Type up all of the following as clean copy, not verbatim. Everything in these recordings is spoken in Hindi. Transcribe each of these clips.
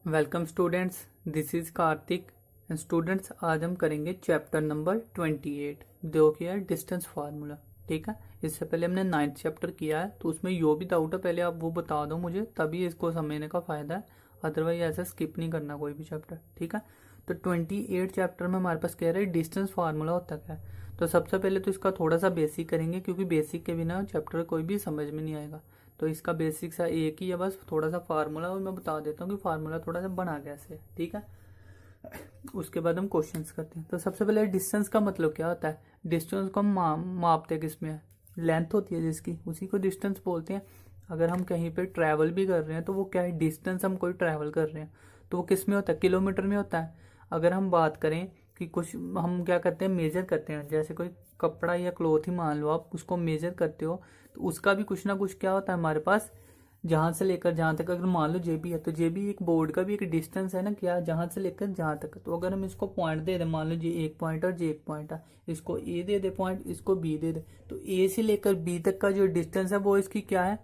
Welcome students, this is Kartik and students आज हम करेंगे चैप्टर नंबर 28 जो कि है डिस्टेंस फार्मूला। ठीक है, इससे पहले हमने 9th चैप्टर किया है तो उसमें जो भी डाउट है पहले आप वो बता दो मुझे, तभी इसको समझने का फ़ायदा है। अदरवाइज ऐसा स्किप नहीं करना कोई भी चैप्टर। ठीक है, तो 28 चैप्टर में हमारे पास कह रहे हैं डिस्टेंस फार्मूला होता क्या है। तो सबसे पहले तो इसका थोड़ा सा बेसिक करेंगे क्योंकि बेसिक के बिना चैप्टर कोई भी समझ में नहीं आएगा। तो इसका बेसिक सा एक ही है, बस थोड़ा सा फार्मूला, और मैं बता देता हूँ कि फार्मूला थोड़ा सा बना कैसे। ठीक है, उसके बाद हम क्वेश्चंस करते हैं। तो सबसे पहले डिस्टेंस का मतलब क्या होता है। डिस्टेंस को हम मापते किस में है, लेंथ होती है जिसकी, उसी को डिस्टेंस बोलते हैं। अगर हम कहीं पे ट्रैवल भी कर रहे हैं तो वो क्या है, डिस्टेंस हम कोई ट्रैवल कर रहे हैं तो वो किस में होता है, किलोमीटर में होता है। अगर हम बात करें कि कुछ हम क्या करते हैं, मेजर करते हैं, जैसे कोई कपड़ा या क्लॉथ ही मान लो, आप उसको मेजर करते हो तो उसका भी कुछ ना कुछ क्या होता है हमारे पास, जहां से लेकर जहां तक। अगर मान लो जेबी है तो जेबी एक बोर्ड का भी एक डिस्टेंस है ना, क्या, जहां से लेकर जहां तक। तो अगर हम इसको पॉइंट दे दें, मान लो जी एक पॉइंट और जे एक पॉइंट है, इसको ए दे दे पॉइंट, इसको बी दे दे, तो ए से लेकर बी तक का जो डिस्टेंस है वो इसकी क्या है,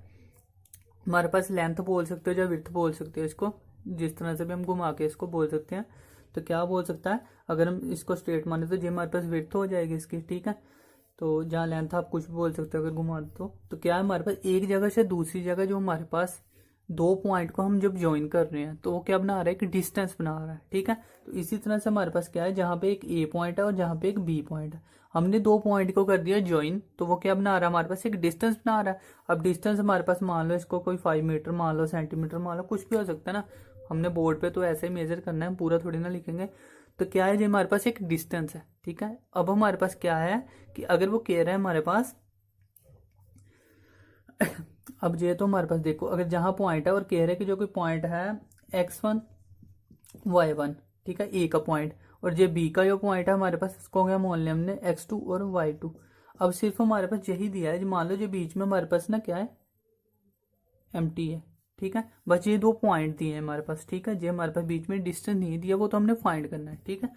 हमारे पास लेंथ बोल सकते हो या विड्थ बोल सकते हो। इसको जिस तरह से भी हम घुमा के इसको बोल सकते हैं। तो क्या बोल सकता है, अगर हम इसको स्ट्रेट माने तो ये हमारे पास विड्थ हो जाएगी इसकी। ठीक है, तो जहाँ लेंथ आप कुछ भी बोल सकते हो अगर घुमा दो। तो क्या है, हमारे पास एक जगह से दूसरी जगह जो हमारे पास दो पॉइंट को हम जब ज्वाइन कर रहे हैं तो वो क्या बना रहा है, एक डिस्टेंस बना रहा है। ठीक है, तो इसी तरह से हमारे पास क्या है, जहाँ पे एक ए पॉइंट है और जहाँ पे एक बी पॉइंट है, हमने दो पॉइंट को कर दिया ज्वाइन, तो वो क्या बना रहा है, हमारे पास एक डिस्टेंस बना रहा है। अब डिस्टेंस हमारे पास मान लो इसको कोई 5 मीटर मान लो, सेंटीमीटर मान लो, कुछ भी हो सकता है ना। हमने बोर्ड पे तो ऐसे ही मेजर करना है, पूरा थोड़ी ना लिखेंगे। तो क्या है, जो हमारे पास एक डिस्टेंस है। ठीक है, अब हमारे पास क्या है कि अगर वो कह रहा है हमारे पास अब ये तो हमारे पास देखो, अगर जहां पॉइंट है और कह रहे हैं कि जो कोई पॉइंट है x1 y1, ठीक है, ए का पॉइंट, और जो बी का जो पॉइंट है हमारे पास, इसको क्या मान लिया हमने x2 और y2। अब सिर्फ हमारे पास यही दिया है, जो मान लो जो बीच में हमारे पास ना क्या है, एम्प्टी है। ठीक है, बस ये दो पॉइंट दिए हैं हमारे पास। ठीक है, जो हमारे पास बीच में डिस्टेंस नहीं दिया वो तो हमने फाइंड करना है। ठीक है,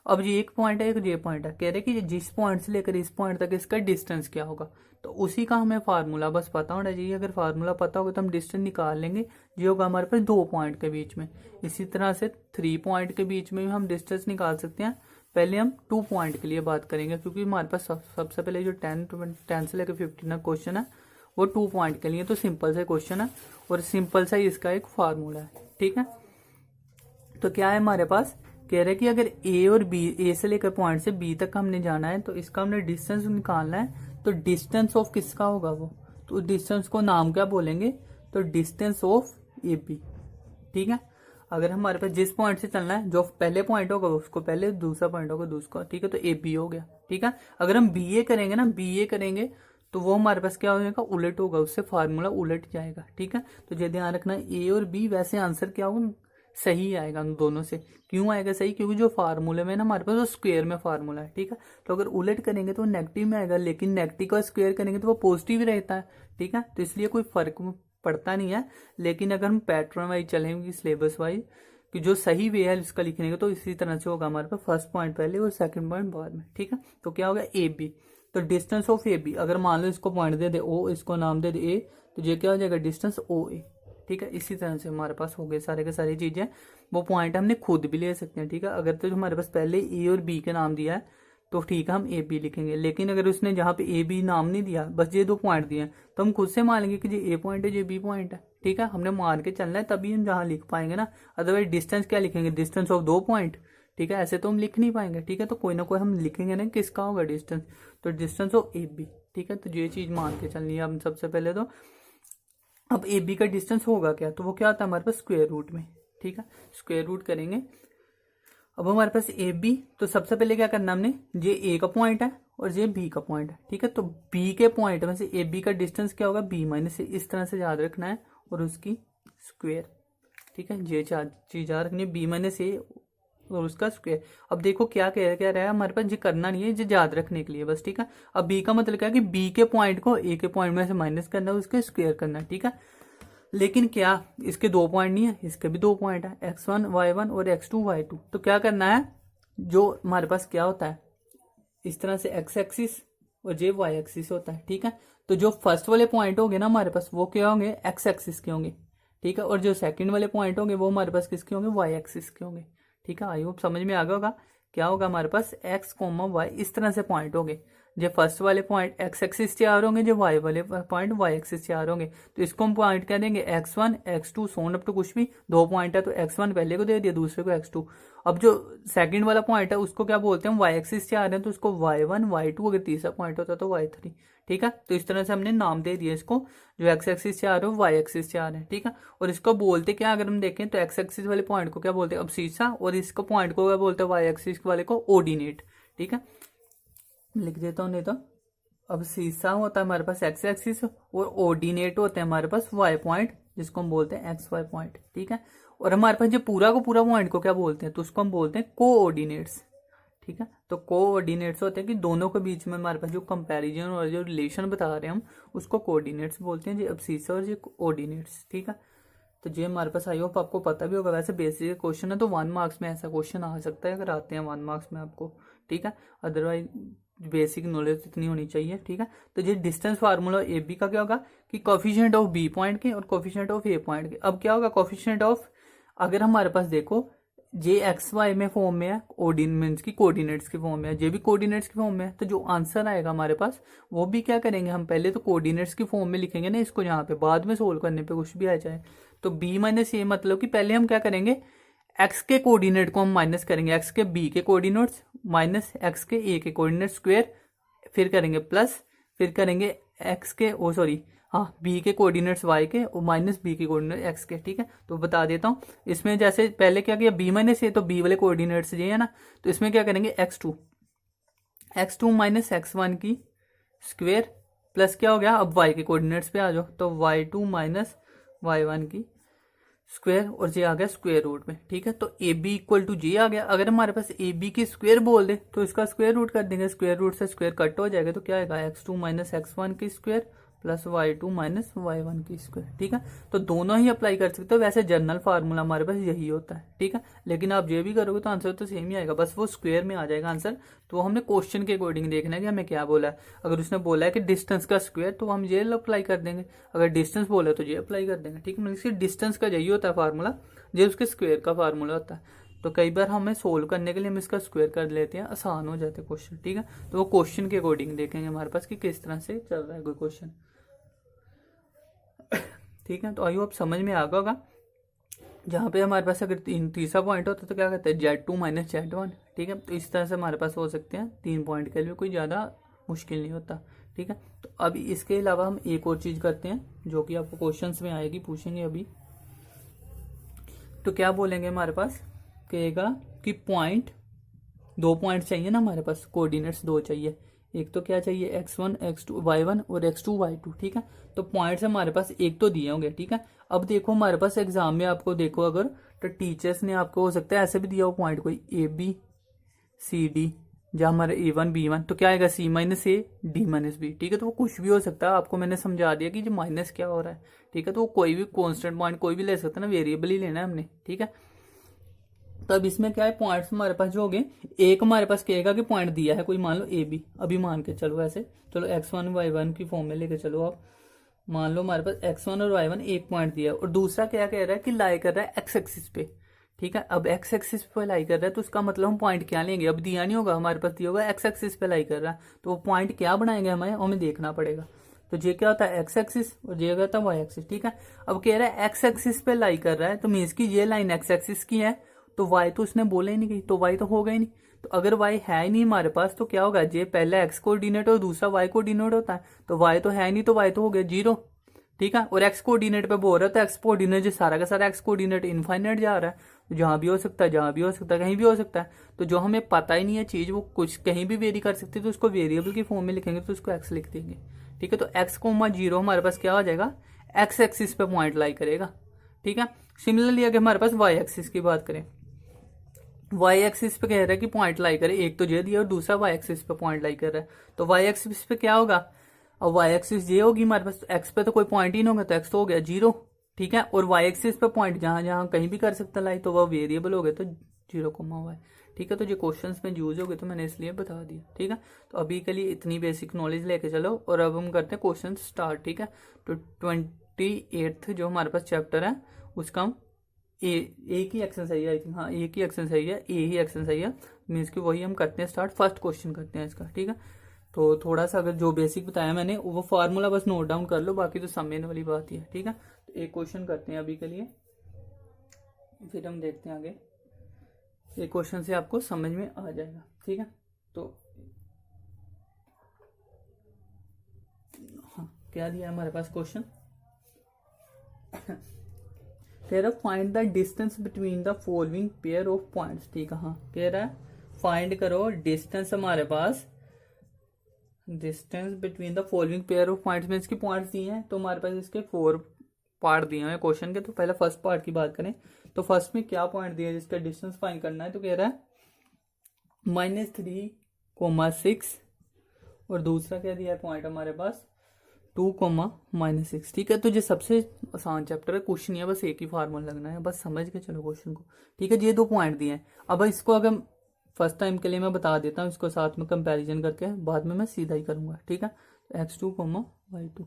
अब ये एक पॉइंट है, एक ये पॉइंट है, कह रहे कि जिस पॉइंट से लेकर इस पॉइंट तक इसका डिस्टेंस क्या होगा, तो उसी का हमें फार्मूला बस पता होना चाहिए। अगर फार्मूला पता होगा तो हम डिस्टेंस निकाल लेंगे, जो होगा हमारे पास दो पॉइंट के बीच में। इसी तरह से 3 पॉइंट के बीच में भी हम डिस्टेंस निकाल सकते हैं। पहले हम 2 पॉइंट के लिए बात करेंगे क्योंकि हमारे पास सबसे पहले जो 10 से लेकर 15 क्वेश्चन है वो 2 पॉइंट के लिए, तो सिंपल से क्वेश्चन है और सिंपल सा ही इसका एक फार्मूला है। ठीक है, तो क्या है हमारे पास, कह रहे कि अगर ए और बी, ए से लेकर पॉइंट से बी तक हमने जाना है तो इसका हमने डिस्टेंस निकालना है। तो डिस्टेंस ऑफ किसका होगा वो, तो डिस्टेंस को नाम क्या बोलेंगे, तो डिस्टेंस ऑफ ए बी। ठीक है, अगर हमारे पास जिस पॉइंट से चलना है, जो पहले पॉइंट होगा उसको पहले, दूसरा पॉइंट होगा दूसरा। ठीक है, तो ए बी हो गया। ठीक है, अगर हम बी ए करेंगे ना, बी ए करेंगे तो वो हमारे पास क्या हो जाएगा, उलट होगा, उससे फार्मूला उलट जाएगा। ठीक है, तो ये ध्यान रखना, ए और बी, वैसे आंसर क्या होगा, सही आएगा उन दोनों से। क्यों आएगा सही, क्योंकि जो फार्मूले में ना हमारे पास वो स्क्वायर में फार्मूला है। ठीक है, तो अगर उलट करेंगे तो नेगेटिव में आएगा, लेकिन नेगेटिव का स्क्वायर करेंगे तो वो पॉजिटिव ही रहता है। ठीक है, तो इसलिए कोई फर्क पड़ता नहीं है। लेकिन अगर हम पैटर्न वाइज चलेंगे, सिलेबस वाइज, कि जो सही वे है इसका लिखने का, तो इसी तरह से होगा हमारे पास, फर्स्ट पॉइंट पहले और सेकंड पॉइंट बाद में। ठीक है, तो क्या होगा, ए बी। तो डिस्टेंस ऑफ ए बी, अगर मान लो इसको पॉइंट दे दे ओ, इसको नाम दे दे ए, तो ये क्या हो जाएगा, डिस्टेंस ओ ए। ठीक है, इसी तरह से हमारे पास हो गए सारे के सारी चीजें। वो पॉइंट हमने खुद भी ले सकते हैं। ठीक है, अगर तो हमारे पास पहले ए और बी का नाम दिया है तो ठीक है हम ए बी लिखेंगे, लेकिन अगर उसने जहाँ पे ए बी नाम नहीं दिया, बस ये दो पॉइंट दिए हैं, तो हम खुद से मान लेंगे कि ये ए पॉइंट है, ये बी पॉइंट है। ठीक है, हमने मान के चलना है तभी हम जहाँ लिख पाएंगे ना। अदरवाइज डिस्टेंस क्या लिखेंगे, डिस्टेंस ऑफ दो पॉइंट। ठीक है, ऐसे तो हम लिख नहीं पाएंगे। ठीक है, तो कोई ना कोई हम लिखेंगे ना, किसका होगा डिस्टेंस, तो डिस्टेंस ऑफ ए बी। ठीक है, तो ये चीज मान के चलनी है हम सबसे पहले तो। अब ए बी का डिस्टेंस होगा क्या, तो वो क्या होता है हमारे पास स्क्वायर रूट में। ठीक है, स्क्वायर रूट करेंगे। अब हमारे पास ए बी, तो सबसे पहले क्या करना हमने, ये ए का पॉइंट है और ये बी का पॉइंट है। ठीक है, तो बी के पॉइंट में से ए बी का डिस्टेंस क्या होगा, बी माइनस ए, इस तरह से याद रखना है, और उसकी स्क्वायर। ठीक है, ये चीज याद रखनी है, बी माइनस ए और उसका स्क्वायर। अब देखो क्या क्या रहा है हमारे पास, ये करना नहीं है, ये याद रखने के लिए बस। ठीक है, अब बी का मतलब क्या है कि बी के पॉइंट को ए के पॉइंट में से माइनस करना है, उसके स्क्वायर करना है। ठीक है, लेकिन क्या इसके दो पॉइंट नहीं है, इसके भी दो पॉइंट है, x1 y1 और x2 y2। तो क्या करना है, जो हमारे पास क्या होता है, इस तरह से x एक्सिस और ये y एक्सिस होता है। ठीक है, तो जो फर्स्ट वाले पॉइंट होंगे ना हमारे पास, वो क्या होंगे, x एक्सिस के होंगे। ठीक है। और जो सेकंड वाले पॉइंट होंगे वो हमारे पास किसके होंगे, वाई एक्सिस के होंगे। ठीक है, आई होप समझ में आ गया होगा। क्या होगा हमारे पास एक्स कोमा वाई, इस तरह से पॉइंट होंगे। जो फर्स्ट वाले पॉइंट एक्स एक्सिस से आ होंगे, जो वाई वाले पॉइंट वाई एक्सिस से आ होंगे। तो इसको हम पॉइंट क्या देंगे, x1 x2 Son up to कुछ भी, दो पॉइंट है तो x1 पहले को दे दिया, दूसरे को x2। अब जो सेकंड वाला पॉइंट है उसको क्या बोलते हैं, हम वाई एक्सिस से आ रहे हैं तो उसको y1 y2, अगर तीसरा पॉइंट होता तो y3। ठीक है, तो इस तरह से हमने नाम दे दिया इसको। जो एक्स एक्सिस से आ रहे हो वाई एक्सिस से आ रहे हैं। ठीक है, और इसको बोलते क्या, अगर हम देखें तो एक्स एक्सिस वाले पॉइंट को क्या बोलते हैं, अबसीसा, और इसको पॉइंट को क्या बोलते हैं, वाई एक्सिस वाले को ऑर्डिनेट। ठीक है, लिख देता हूँ नहीं तो। अब सीसा होता है हमारे पास एक्स एक्सिस, और ऑर्डिनेट होते हैं हमारे पास वाई पॉइंट, जिसको हम बोलते हैं एक्स वाई पॉइंट। ठीक है, और हमारे पास जो पूरा को पूरा पॉइंट को क्या बोलते हैं, तो उसको हम बोलते हैं कोऑर्डिनेट्स। ठीक है, तो कोऑर्डिनेट्स होते हैं कि दोनों के बीच में हमारे पास जो कंपैरिजन और जो रिलेशन बता रहे हैं हम, उसको कोऑर्डिनेट्स बोलते हैं, जो अबसीसा और जो ऑर्डिनेट्स। ठीक है, तो ये हमारे पास आई होप आपको पता भी होगा। वैसे बेसिक क्वेश्चन है तो 1 मार्क्स में ऐसा क्वेश्चन आ सकता है, अगर आते हैं 1 मार्क्स में आपको। ठीक है, अदरवाइज बेसिक नॉलेज इतनी होनी चाहिए। ठीक है, तो ये डिस्टेंस फार्मूला ए बी का क्या होगा कि कोफिशिएंट ऑफ बी पॉइंट के और कोफिशिएंट ऑफ ए पॉइंट के। अब क्या होगा कोफिशिएंट ऑफ, अगर हमारे पास देखो जे एक्स वाई में फॉर्म में है, ऑर्डिनेट्स की कोऑर्डिनेट्स की फॉर्म में है, जे भी कोऑर्डिनेट्स की फॉर्म में है, तो जो आंसर आएगा हमारे पास वो भी क्या करेंगे, हम पहले तो कोऑर्डिनेट्स की फॉर्म में लिखेंगे ना इसको, यहाँ पे बाद में सोल्व करने पे कुछ भी आ जाए। तो बी माइनस ए मतलब कि पहले हम क्या करेंगे, एक्स के कोऑर्डिनेट को हम माइनस करेंगे, एक्स के बी के कोऑर्डिनेट्स माइनस एक्स के ए के कोऑर्डिनेट स्क्वायर, फिर करेंगे प्लस, फिर करेंगे एक्स के बी के कोऑर्डिनेट्स वाई के और माइनस बी के कोऑर्डिनेट एक्स के। ठीक है, तो बता देता हूँ इसमें, जैसे पहले क्या किया बी माइनस ए, तो बी वाले कोऑर्डिनेट्स ये है ना, तो इसमें क्या करेंगे x2 माइनस x1 की स्क्वायर, प्लस क्या हो गया, अब वाई के कोऑर्डिनेट्स पे आ जाओ, तो y2 माइनस y1 की स्क्वायर, और जे आ गया स्क्वायर रूट में। ठीक है, तो ए बी इक्वल टू जे आ गया। अगर हमारे पास ए बी की स्क्वायर बोल दे तो इसका स्क्वायर रूट कर देंगे, स्क्वायर रूट से स्क्वायर कट हो जाएगा, तो क्या आएगा x2 माइनस x1 की square plus y2 minus y1 की स्क्वायर। ठीक है, तो दोनों ही अप्लाई कर सकते हो। वैसे जनरल फार्मूला हमारे पास यही होता है। ठीक है, लेकिन आप ये भी करोगे तो आंसर तो सेम ही आएगा, बस वो स्क्वायर में आ जाएगा आंसर। तो हमने क्वेश्चन के अकॉर्डिंग देखना है कि हमें क्या बोला है। अगर उसने बोला है कि डिस्टेंस का स्क्वायर, तो हम ये अप्लाई कर देंगे, अगर डिस्टेंस बोला तो ये अप्लाई कर देंगे। ठीक है, इसकी डिस्टेंस का यही होता है फार्मूला, जो उसके स्क्वायर का फार्मूला होता है। तो कई बार हमें सोल्व करने के लिए हम इसका स्क्वायर कर लेते हैं, आसान हो जाते हैं क्वेश्चन। ठीक है, तो वो क्वेश्चन के अकॉर्डिंग देखेंगे हमारे पास कि किस तरह से चल रहा है कोई क्वेश्चन। ठीक है, तो आई होप समझ में आ गया होगा। जहाँ पे हमारे पास अगर तीसरा पॉइंट होता है तो क्या कहते हैं, Z2 माइनस Z1। ठीक है, तो इस तरह से हमारे पास हो सकते हैं 3 पॉइंट के लिए, कोई ज़्यादा मुश्किल नहीं होता। ठीक है, तो अभी इसके अलावा हम एक और चीज़ करते हैं जो कि आपको क्वेश्चंस में आएगी, पूछेंगे अभी। तो क्या बोलेंगे हमारे पास, कहेगा कि पॉइंट, 2 पॉइंट चाहिए ना हमारे पास, कोऑर्डिनेट्स 2 चाहिए, एक तो क्या चाहिए x1 x2 y1 और x2 y2। ठीक है, तो पॉइंट्स हमारे पास एक तो दिए होंगे। ठीक है, अब देखो हमारे पास एग्जाम में आपको देखो अगर, तो टीचर्स ने आपको हो सकता है ऐसे भी दिया हो पॉइंट, कोई ए बी सी डी, जहाँ हमारे A1 B1, तो क्या आएगा C minus A D minus B. ठीक है, तो वो कुछ भी हो सकता है, आपको मैंने समझा दिया कि जो माइनस क्या हो रहा है। ठीक है, तो वो कोई भी कॉन्स्टेंट पॉइंट कोई भी ले सकता है ना, वेरिएबल ही लेना है हमने। ठीक है, तो अब इसमें क्या है, पॉइंट्स हमारे पास जो हो गए, एक हमारे पास कहेगा कि पॉइंट दिया है कोई, मान लो ए बी, अभी मान के चलो ऐसे, चलो x1 y1 की फॉर्म में लेके चलो आप, मान लो हमारे पास x1 और y1 एक पॉइंट दिया है, और दूसरा क्या कह रहा है कि लाई कर रहा है एक्स एक्सिस पे। ठीक है, अब एक्स एक्सिस पे लाई कर रहा है तो उसका मतलब हम पॉइंट क्या लेंगे, अब दिया नहीं होगा हमारे पास, दिया होगा एक्स एक्सिस पे लाई कर रहा है, तो वो पॉइंट क्या बनाएंगे हमें देखना पड़ेगा। तो ये क्या होता है एक्स एक्सिस, और ये क्या होता है वाई एक्सिस। ठीक है, अब कह रहा है एक्स एक्सिस पे लाई कर रहा है, तो मीन्स की ये लाइन एक्स एक्सिस की है, तो y तो उसने बोला ही नहीं कहीं, तो y तो होगा ही नहीं। तो अगर y है ही नहीं हमारे पास तो क्या होगा, जे पहला x कोऑर्डिनेट और दूसरा y कोऑर्डिनेट होता है, तो y तो है ही नहीं, तो y तो हो गया 0। ठीक है, और x कोऑर्डिनेट पे बोल रहा है, तो x कोऑर्डिनेट जो सारा का सारा x कोऑर्डिनेट इनफाइनाइट जा रहा है, तो जहां भी हो सकता है, जहां भी हो सकता है, कहीं भी हो सकता है। तो जो हमें पता ही नहीं है चीज, वो कुछ कहीं भी वेरी कर सकती है, तो उसको वेरिएबल की फॉर्म में लिखेंगे, तो उसको x लिख देंगे। ठीक है, तो x कोमा 0 हमारे पास क्या हो जाएगा, x एक्सिस पे पॉइंट लाई करेगा। ठीक है, सिमिलरली अगर हमारे पास y एक्सिस की बात करें, वाई एक्सिस पे कह रहा है कि पॉइंट लाई करे, एक तो जे दिया और दूसरा वाई एक्सिस पे पॉइंट लाई कर रहा है, तो वाई एक्सिस पे क्या होगा, अब वाई एक्सिस जे होगी हमारे पास, एक्स पे तो कोई पॉइंट ही नहीं होगा, तो एक्स तो हो गया 0। ठीक है, और वाई एक्सिस पे पॉइंट जहां जहां कहीं भी कर सकता लाई, तो वह वेरिएबल हो गया, तो 0, y। ठीक है, तो जो क्वेश्चन में यूज हो गए तो मैंने इसलिए बता दिया। ठीक है, तो अभी के लिए इतनी बेसिक नॉलेज लेके चलो, और अब हम करते हैं क्वेश्चन स्टार्ट। ठीक है, तो 58 जो हमारे पास चैप्टर है उसका हम एक ही एक्शन सही है, आई थिंक, हाँ एक ही एक्शन सही है, ए ही एक्शन सही है, मीन्स कि वही हम करते हैं स्टार्ट, फर्स्ट क्वेश्चन करते हैं इसका, ठीक है। तो थोड़ा सा अगर जो बेसिक बताया मैंने वो फार्मूला बस नोट डाउन कर लो, बाकी तो समझने वाली बात ही है, ठीक है। तो एक क्वेश्चन करते हैं अभी के लिए, फिर हम देखते हैं आगे। एक क्वेश्चन से आपको समझ में आ जाएगा, ठीक है। तो हाँ, क्या दिया हमारे पास क्वेश्चन, कह रहा find the distance between the following pair of points, ठीक है। हाँ, कह रहा है फाइंड करो डिस्टेंस हमारे पास, distance between the following pair of points में इसके पॉइंट्स दिए हैं, तो हमारे पास इसके 4 पार्ट दिए हैं क्वेश्चन के। तो पहले फर्स्ट पार्ट की बात करें तो फर्स्ट में क्या पॉइंट दिया है जिसका डिस्टेंस फाइंड करना है, तो कह रहा है -3,6 और दूसरा क्या दिया है पॉइंट हमारे पास 2,-6, ठीक है। तो ये सबसे आसान चैप्टर है, क्वेश्चन है, बस एक ही फार्मूला लगना है, बस समझ के चलो क्वेश्चन को, ठीक है। ये 2 पॉइंट दिए हैं, अब इसको अगर फर्स्ट टाइम के लिए मैं बता देता हूँ इसको साथ में कंपैरिजन करके, बाद में मैं सीधा ही करूंगा, ठीक है। x2, y2,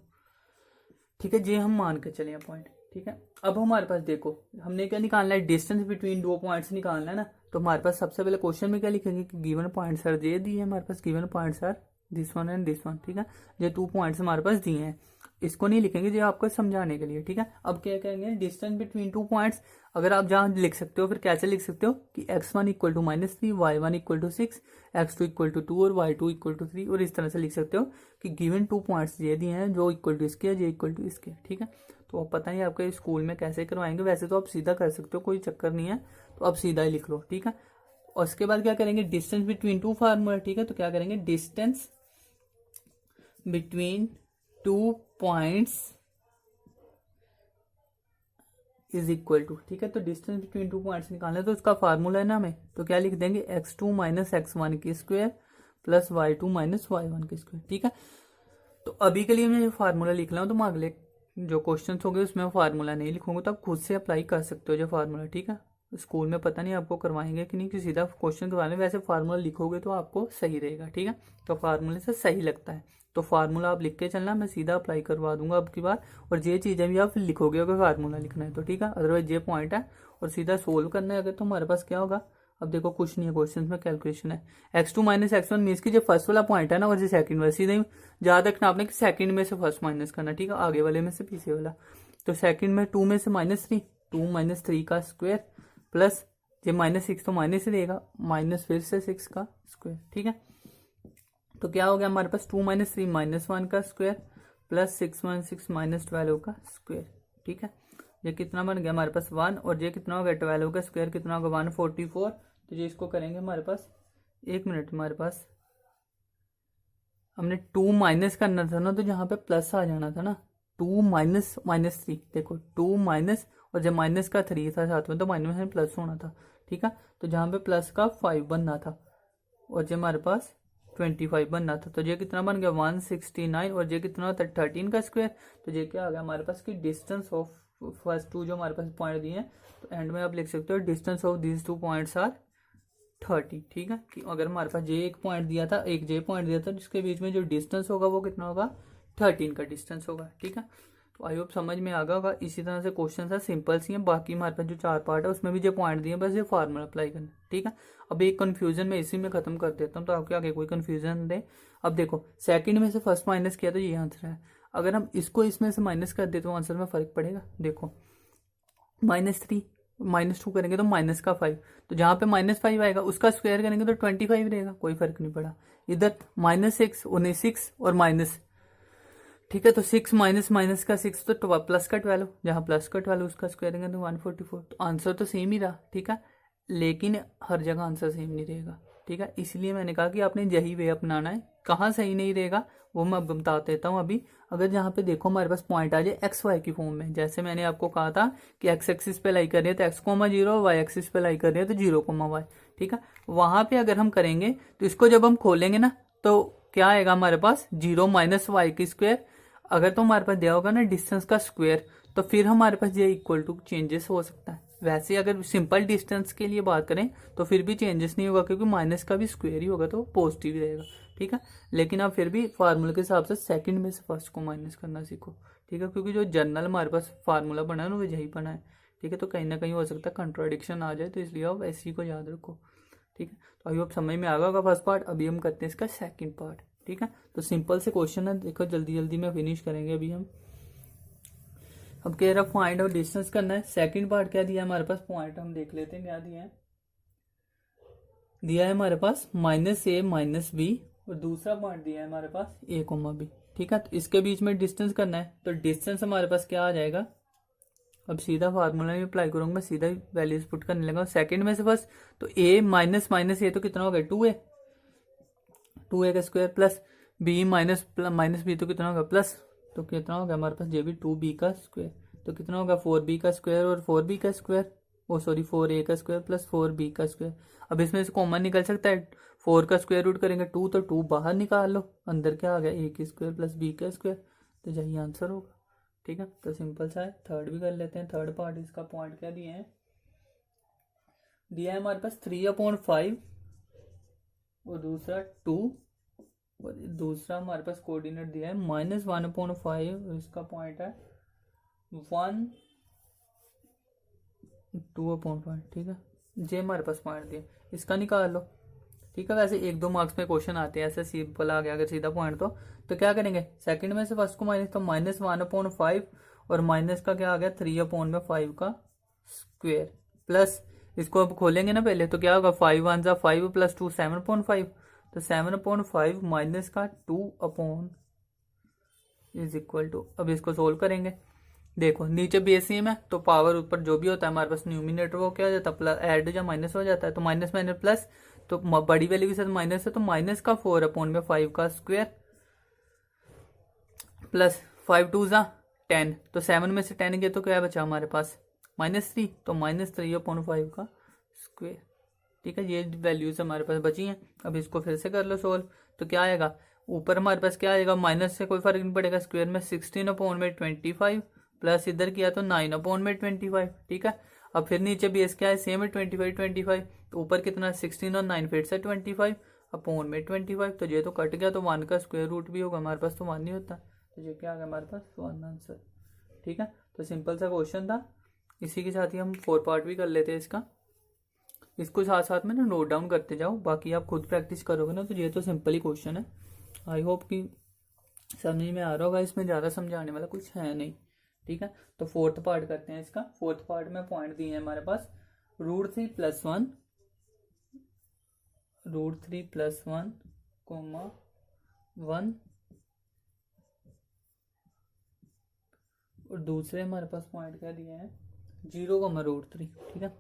ठीक है, ये हम मान के चले पॉइंट, ठीक है। अब हमारे पास देखो हमने क्या निकालना है, डिस्टेंस बिटवीन 2 पॉइंट्स निकालना है ना। तो हमारे पास सबसे पहले क्वेश्चन में क्या लिखेंगे कि गिवन पॉइंट्स आर, ये दिए हमारे पास given points are this one and this one, ठीक है। ये 2 पॉइंट्स हमारे पास दिए हैं, इसको नहीं लिखेंगे, ये आपको समझाने के लिए, ठीक है। अब क्या कहेंगे, डिस्टेंस बिटवीन 2 पॉइंट्स, अगर आप जहां लिख सकते हो फिर कैसे लिख सकते हो कि x1 = -3, y1 = 6, x2 = 2 और y2 = 3, और इस तरह से लिख सकते हो कि गिवन 2 पॉइंट्स ये दिए हैं जो इक्वल टू इसके है, ये इक्वल टू इसके, ठीक है। तो अब पता नहीं आपके स्कूल में कैसे करवाएंगे, वैसे तो आप सीधा कर सकते हो, कोई चक्कर नहीं है, तो आप सीधा ही लिख लो, ठीक है। और उसके बाद क्या करेंगे, डिस्टेंस बिटवीन 2 फार्मूला, ठीक है। तो क्या करेंगे, distance between 2 points is equal to, ठीक है। तो डिस्टेंस बिटवीन 2 पॉइंट्स निकालना है तो उसका फार्मूला है ना हमें, तो क्या लिख देंगे, x2 - x1 की स्क्वायर प्लस y2 - y1 की स्क्वायर, ठीक है। तो अभी के लिए मैं ये फार्मूला लिख रहा हूँ, तो मैं अगले जो क्वेश्चन हो गए उसमें फार्मूला नहीं लिखूंगा, तो आप खुद से अप्लाई कर सकते हो जो फार्मूला, ठीक है। स्कूल में पता नहीं आपको करवाएंगे कि नहीं, कि सीधा क्वेश्चन करवाने, वैसे फार्मूला लिखोगे तो आपको सही रहेगा, ठीक है। तो फार्मूले से सही लगता है, तो फार्मूला आप लिख के चलना, मैं सीधा अप्लाई करवा दूंगा अब की बार, और ये चीज़ें भी आप लिखोगे अगर फार्मूला लिखना है तो, ठीक है। अदरवाइज ये पॉइंट है और सीधा सोल्व करना है अगर, तो हमारे पास क्या होगा, अब देखो कुछ नहीं है क्वेश्चन में, कैलकुलेशन है। x2 - x1 मीन्स की जो फर्स्ट वाला पॉइंट है ना, और जो सेकंड वाला, सीधे याद रखना आपने कि सेकंड में से फर्स्ट माइनस करना, ठीक है, आगे वाले में से पीछे वाला। तो सेकंड में 2 में से -3, 2 - 3 का स्क्वायर प्लस ये -6 तो माइनस ही रहेगा, माइनस फिर से 6 का स्क्वायर, ठीक है। तो क्या हो गया हमारे पास 2 - 3 -1 का स्क्वायर प्लस 6 - 6 -12 का स्क्वायर, ठीक है। ये कितना बन गया हमारे पास 1, और ये कितना हो गया 12 का स्क्वायर कितना होगा 144। तो ये इसको करेंगे हमारे पास, 1 मिनट, हमारे पास हमने 2 माइनस करना था ना, तो जहाँ पे प्लस आ जाना था ना, 2 - -3, देखो 2 माइनस, और जब माइनस का 3 था साथ में तो माइनस में प्लस होना था, ठीक है। तो जहाँ पे प्लस का 5 बनना था और जो हमारे पास 25 बनना था, तो ये कितना बन गया 169, और ये कितना होता है 13 का स्क्वायर। तो ये क्या आ गया हमारे पास कि डिस्टेंस ऑफ फर्स्ट 2 जो हमारे पास पॉइंट दिए हैं, तो एंड में आप लिख सकते हो distance of these 2 points are 30, ठीक है। कि अगर हमारे पास जे एक पॉइंट दिया था, एक जे पॉइंट दिया था, जिसके बीच में जो डिस्टेंस होगा वो कितना होगा 13 का डिस्टेंस होगा, ठीक है। तो आई होप समझ में आ गया होगा। इसी तरह से क्वेश्चन है, सिंपल सी हैं, बाकी हमारे पास जो 4 पार्ट है उसमें भी जो पॉइंट दिए बस ये फार्मूला अप्लाई करना, ठीक है। अब एक कंफ्यूजन में इसी में खत्म कर देता हूँ, तो आपके आगे कोई कंफ्यूजन दे। अब देखो सेकंड में से फर्स्ट माइनस किया तो ये आंसर है, अगर हम इसको इसमें से माइनस कर दे तो आंसर में फर्क पड़ेगा। देखो -3 -2 करेंगे तो -5, तो जहाँ पे -5 आएगा उसका स्क्वायर करेंगे तो 25 रहेगा, कोई फर्क नहीं पड़ा। इधर -6 19 और माइनस, ठीक है। तो 6 माइनस का 6 तो प्लस का 12, जहाँ प्लस का 12 उसका स्क्वायर करेंगे तो 144। तो आंसर तो सेम ही रहा, ठीक है, लेकिन हर जगह आंसर सेम नहीं रहेगा, ठीक है। इसलिए मैंने कहा कि आपने यही वे अपनाना है। कहाँ सही नहीं रहेगा वो मैं अब बता देता हूँ अभी। अगर जहाँ पे देखो हमारे पास पॉइंट आ जाए एक्स वाई की फॉर्म में, जैसे मैंने आपको कहा था कि एक्स एक्सिस पे लाई कर रहे हैं तो x,0, वाई एक्सिस पे लाई कर रहे हैं तो 0,y, ठीक है। वहां पे अगर हम करेंगे तो इसको जब हम खोलेंगे ना तो क्या आएगा हमारे पास 0 - y की स्क्वायर। अगर तो हमारे पास दिया होगा ना डिस्टेंस का स्क्वायर, तो फिर हमारे पास ये इक्वल टू चेंजेस हो सकता है। वैसे अगर सिंपल डिस्टेंस के लिए बात करें तो फिर भी चेंजेस नहीं होगा, क्योंकि माइनस का भी स्क्वायर ही होगा तो पॉजिटिव रहेगा, ठीक है। लेकिन आप फिर भी फार्मूले के हिसाब से सेकंड में से फर्स्ट को माइनस करना सीखो, ठीक है, क्योंकि जो जनरल हमारे पास फार्मूला बना है ना वो यही बना है। ठीक है, तो कहीं ना कहीं हो सकता है कंट्राडिक्शन आ जाए, तो इसलिए आप ऐसी को याद रखो। ठीक है, तो अभी आप समझ में आ गया होगा फर्स्ट पार्ट। अभी हम करते हैं इसका सेकंड पार्ट। ठीक है, तो सिंपल से क्वेश्चन है, देखो जल्दी जल्दी में फिनिश करेंगे अभी हम। अब कह रहा फाइंड आउट डिस्टेंस करना है। सेकंड पार्ट क्या दिया है हमारे पास, पॉइंट हम देख लेते हैं क्या दिया है। दिया है हमारे पास -a -b, और दूसरा पॉइंट दिया है हमारे पास a, b। ठीक है, तो इसके बीच में डिस्टेंस करना है, तो डिस्टेंस हमारे पास क्या आ जाएगा। अब सीधा फार्मूला में अप्लाई करूंगा, मैं सीधा वैल्यूज पुट करने लगा सेकंड में से फर्स्ट। तो a माइनस माइनस ए तो कितना हो गया 2a, 2a का square, plus b minus minus B तो कितना होगा प्लस, तो कितना होगा हमारे पास ये भी 2b का स्क्वायर, तो कितना होगा 4b का स्क्वायर और 4b का स्क्वायर, ओ सॉरी 4a का स्क्वायर प्लस 4b का स्क्वायर। अब इसमें से कॉमन निकल सकता है, 4 का स्क्वायर रूट करेंगे 2, तो 2 बाहर निकाल लो, अंदर क्या आ गया a की स्क्वायर प्लस b का स्क्वायर, तो यही आंसर होगा। ठीक है, तो सिंपल सा है। थर्ड भी कर लेते हैं। थर्ड पार्ट इसका पॉइंट क्या दिए हैं, दिया है हमारे पास 3/5 और दूसरा 2, और दूसरा हमारे पास कोऑर्डिनेट दिया है -1/5 और इसका पॉइंट है 1 2/5। ठीक है, जे हमारे पास पॉइंट दिया, इसका निकाल लो। ठीक है, वैसे 1-2 मार्क्स में क्वेश्चन आते हैं ऐसे सिंपल आ गया अगर सीधा पॉइंट, तो क्या करेंगे सेकंड में से फर्स्ट को माइनस, तो -1/5 और माइनस का क्या आ गया 3/5 का स्क्वेयर, प्लस इसको अब खोलेंगे ना पहले, तो क्या होगा 5 1 जा 5 प्लस 2 7/5, तो 7/5 माइनस का 2 इज इक्वल टू, अब इसको सोल्व करेंगे। देखो नीचे बेसियम है, तो पावर ऊपर जो भी होता है हमारे पास न्यूमिनेटर वो क्या हो जाता है प्लस, ऐड या माइनस हो जाता है, तो माइनस माइनस प्लस, तो बड़ी वैल्यू के साथ माइनस है, तो माइनस का 4/5 का स्क्वायर प्लस 5 2 जा 10, तो 7 में से 10 गए तो क्या बचा हमारे पास -3, तो -3/5 का स्क्वायर। ठीक है, ये वैल्यूज हमारे पास बची हैं। अब इसको फिर से कर लो सोल्व, तो क्या आएगा ऊपर हमारे पास क्या आएगा, माइनस से कोई फर्क नहीं पड़ेगा, स्क्वायर में 16/25 प्लस इधर किया तो 9/25। ठीक है, अब फिर नीचे बेस क्या है सेम है 25, तो ऊपर कितना 16 और 9 फिर से 25/25, तो ये तो कट गया, तो 1 का स्क्वायर रूट भी होगा हमारे पास, तो 1 नहीं होता, तो ये क्या आ गया हमारे पास 1 आंसर। ठीक है, तो सिंपल सा क्वेश्चन था। इसी के साथ ही हम 4 पार्ट भी कर लेते हैं इसका। इसको साथ साथ में ना नोट डाउन करते जाओ, बाकी आप खुद प्रैक्टिस करोगे ना, तो ये तो सिंपल ही क्वेश्चन है। आई होप कि समझ में आ रहा होगा, इसमें ज़्यादा समझाने वाला कुछ है नहीं। ठीक है, तो 4th पार्ट करते हैं इसका। 4th पार्ट में पॉइंट दिए हैं हमारे पास √3 + 1, √3 + 1, 1, और दूसरे हमारे पास पॉइंट क्या दिए हैं 0, √3। ठीक है,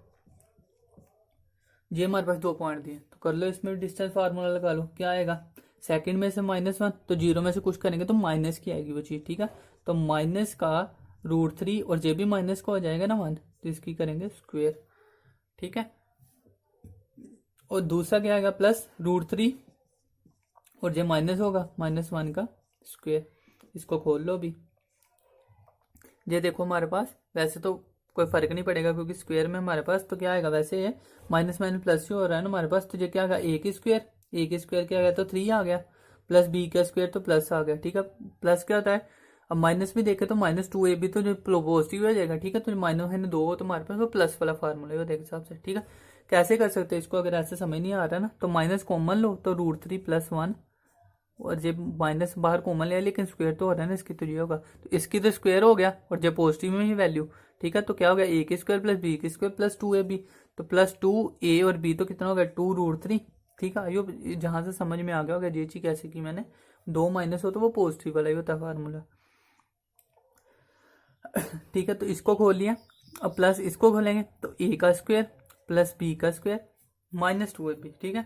ये हमारे पास 2 पॉइंट दिए, तो कर लो इसमें डिस्टेंस फार्मूला लगा लो। क्या आएगा सेकंड में से -1, तो 0 में से कुछ करेंगे तो माइनस की आएगी वो चीज। ठीक है, तो माइनस का √3 और ये भी माइनस का हो जाएगा ना 1, तो इसकी करेंगे स्क्वायर। ठीक है, और दूसरा क्या आएगा प्लस √3 और ये माइनस होगा -1 का स्क्वायर। इसको खोल लो भी, ये देखो हमारे पास वैसे तो कोई फर्क नहीं पड़ेगा क्योंकि स्क्वायर में हमारे पास तो क्या आएगा, वैसे ये माइनस माइनस प्लस ही हो रहा है ना हमारे पास, तो ये क्या आएगा a की स्क्वायर क्या आ गया तो 3 आ गया, प्लस b का स्क्वायर तो प्लस आ गया। ठीक है, प्लस क्या होता है, अब माइनस भी देखे तो -2ab तो जो पॉजिटिव हो जाएगा। ठीक है, तो माइनस है 2 तो हमारे पास वो प्लस वाला फार्मूला है देख हिसाब से। ठीक है, कैसे कर सकते हैं इसको, अगर ऐसे समझ नहीं आ रहा ना तो माइनस कॉमन लो, तो √3 + 1, और ये माइनस बाहर कॉमन लिया लेकिन स्क्वायर तो हो रहा है ना इसकी, तो ये होगा, तो इसकी तो स्क्वायर हो गया और जब पॉजिटिव में ही वैल्यू। ठीक है, तो क्या हो गया a की स्क्वायर प्लस b की स्क्वायर प्लस 2ab, तो प्लस 2a और b तो कितना हो गया 2√3। ठीक है, आइयो जहां से समझ में आ गया होगा ये चीज कैसे की मैंने, 2 माइनस हो तो वो पॉजिटिव वाला ही होता है फार्मूला। ठीक है, तो इसको खोल लिया, अब प्लस इसको खोलेंगे तो a का स्क्वायर प्लस b का स्क्वायर -2ab। ठीक है,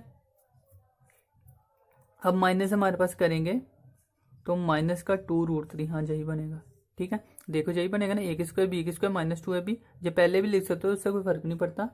अब माइनस हमारे पास करेंगे तो माइनस का 2√3, हाँ यही बनेगा। ठीक है, देखो यही बनेगा ना, a की स्क्वायर b की स्क्वायर -2ab, ये पहले भी लिख सकते हो, उससे कोई फर्क नहीं पड़ता,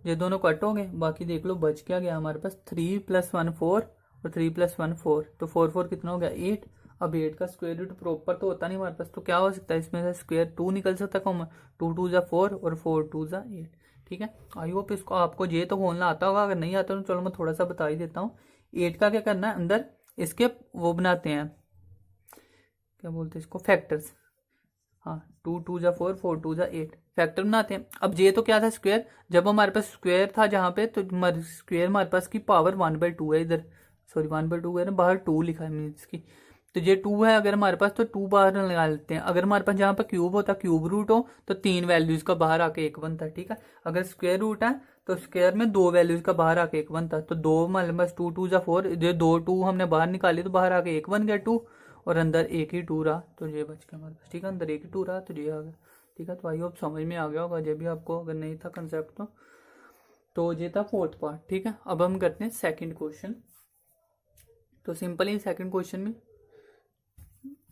ये दोनों कट हो गए। बाकी देख लो बच क्या गया हमारे पास 3 + 1 4 और 3 + 1 4, तो 4 4 कितना हो गया 8। अब 8 का स्क्वायर रूट प्रॉपर तो होता नहीं हमारे पास, तो क्या हो सकता है इसमें से स्क्वायर 2 निकल सकता है कॉमन, 2 2 जा 4 और 4 2 जा 8। ठीक है, आई होप इसको आपको ये तो खोलना आता होगा, अगर नहीं आता तो चलो मैं थोड़ा सा बता ही देता हूँ। 8 का क्या करना है, अंदर इसके वो बनाते हैं क्या बोलते हैं इसको फैक्टर्स, हाँ 2 2 जा 4, 4 2 जा 8, फैक्टर बनाते हैं। अब ये तो क्या था स्क्वायर, जब हमारे पास स्क्वायर था जहाँ पे तो स्क्वायर हमारे पास की पावर 1/2 है इधर, सॉरी 1/2 है ना, बाहर 2 लिखा है मीन्स की, तो ये 2 है अगर हमारे पास तो 2 बाहर लगा लेते हैं। अगर हमारे पास जहाँ पर क्यूब होता क्यूब रूट हो तो 3 वैल्यूज का बाहर आके 1 बनता है, ठीक है। अगर स्क्वायर रूट है तो स्क्वायर में 2 वैल्यूज का बाहर आके 1 बनता है, तो 2 हमारे पास 2 2 जा 4, जो 2 2 हमने बाहर निकाली तो बाहर आके 1 बन गया 2, और अंदर एक ही 2 रहा तो ये बच गया हमारे पास, ठीक है, अंदर एक ही 2 रहा तो ये आ गया, ठीक है। तो आई होप समझ में आ गया होगा, जब भी आपको अगर नहीं था कंसेप्ट तो ये था फोर्थ पार्ट, ठीक है। अब हम करते हैं सेकंड क्वेश्चन। तो सिंपल ही सेकंड क्वेश्चन में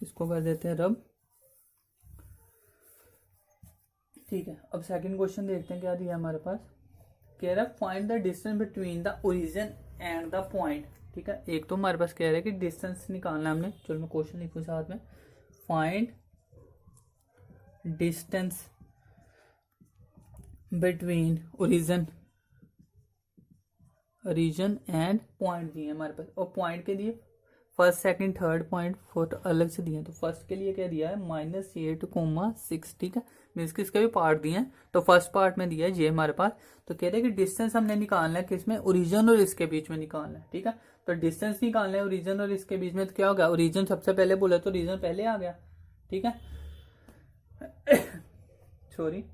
इसको कर देते हैं रब, ठीक है। अब सेकंड क्वेश्चन देखते हैं क्या दिया हमारे पास, कह रहा है find the distance between the origin and the point, ठीक है। एक तो हमारे पास कह रहा है कि डिस्टेंस निकालना है हमने, चलो मैं क्वेश्चन लिखूं साथ में, find distance between origin and point दिए हमारे पास, और पॉइंट के दिए first second third point fourth अलग से दिए हैं। तो फर्स्ट के लिए क्या दिया है -8,6, ठीक है, मीन्स कि इसके भी पार्ट दिए हैं। तो फर्स्ट पार्ट में दिया है ये हमारे पास, तो कह रहे हैं कि डिस्टेंस हमने निकालना है किसमें, ओरिजिन और इसके बीच में निकालना है, ठीक है। तो डिस्टेंस निकालना है ओरिजिन और इसके बीच में, तो क्या होगा, ओरिजिन सबसे पहले बोला तो ओरिजिन पहले आ गया, ठीक है। सॉरी,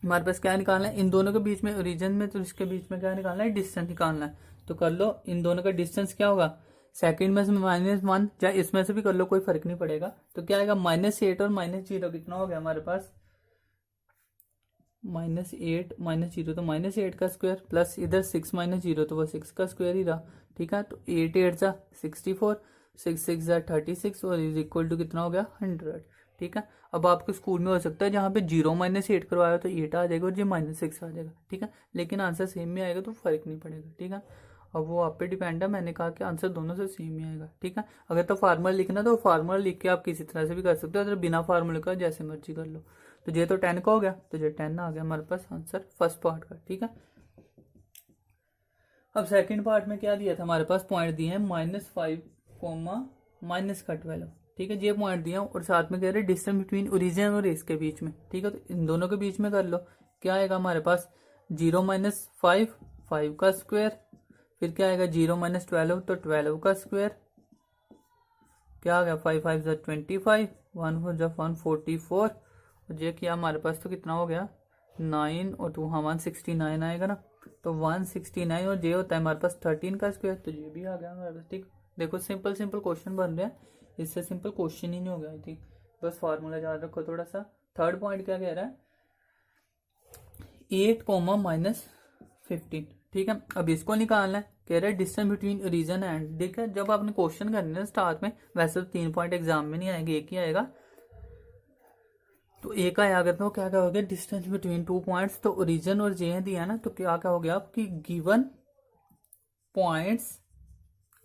हमारे पास क्या निकालना है इन दोनों के बीच में, ओरिजिन में तो इसके बीच में क्या निकालना है, डिस्टेंस निकालना है। तो कर लो, इन दोनों का डिस्टेंस क्या होगा, सेकंड में से -1, चाहे इसमें से भी कर लो कोई फर्क नहीं पड़ेगा। तो क्या आएगा, -8 और -0 कितना हो गया हमारे पास, -8 -0 तो -8 का स्क्वायर, प्लस इधर 6 -0 तो वो 6 का स्क्वायर ही रहा, ठीक है। तो 8 8 जा 64, 6 6 जा 36 और इज इक्वल टू कितना हो गया 100, ठीक है। अब आपके स्कूल में हो सकता है जहाँ पे 0 -8 करवाया तो 8 आ जाएगा और जी -6 आ जाएगा, ठीक है, लेकिन आंसर सेम में आएगा तो फर्क नहीं पड़ेगा, ठीक है। अब वो आप पे डिपेंड है, मैंने कहा कि आंसर दोनों से सेम ही आएगा, ठीक है। अगर तो फार्मूला लिखना तो फार्मूला लिख के आप किसी तरह से भी कर सकते हो, अगर बिना फार्मूले का जैसे मर्जी कर लो। तो ये तो 10 का हो गया, तो ये 10 आ गया हमारे पास आंसर फर्स्ट पार्ट का, ठीक है। अब सेकंड पार्ट में क्या दिया था हमारे पास, पॉइंट दिए हैं -5, -12, ठीक है, ये पॉइंट दिया और साथ में कह रहे डिस्टेंस बिटवीन ओरिजिन और इसके बीच में, ठीक है। तो इन दोनों के बीच में कर लो, क्या आएगा हमारे पास 0 -5, 5 का स्क्वायर, फिर क्या आएगा 0 -12 तो 12 का स्क्वायर, क्या आ गया 5 5 जा 25, 1 4 जा 144, और ये किया हमारे पास तो कितना हो गया 9 और 2 हाँ 169 आएगा ना, तो 169 और ये होता है हमारे पास 13 का स्क्वायर, तो ये भी आ गया हमारे पास, ठीक। देखो सिंपल सिंपल क्वेश्चन बन रहे हैं, इससे सिंपल क्वेश्चन ही नहीं हो गया, ठीक। बस फार्मूला याद रखो थोड़ा सा। थर्ड पॉइंट क्या कह रहा है, 8 -15, ठीक है। अब इसको निकालना है, कह रहा है डिस्टेंस बिटवीन ओरिजिन एंड, देखा जब आपने क्वेश्चन करने ना स्टार्ट में, वैसे तो 3 पॉइंट एग्जाम में नहीं आएंगे, एक ही आएगा, तो एक आया अगर तो क्या क्या हो गया डिस्टेंस बिटवीन 2 पॉइंट्स, तो ओरिजिन और जे दिया ना, तो क्या क्या हो गया आपकी गिवन पॉइंट्स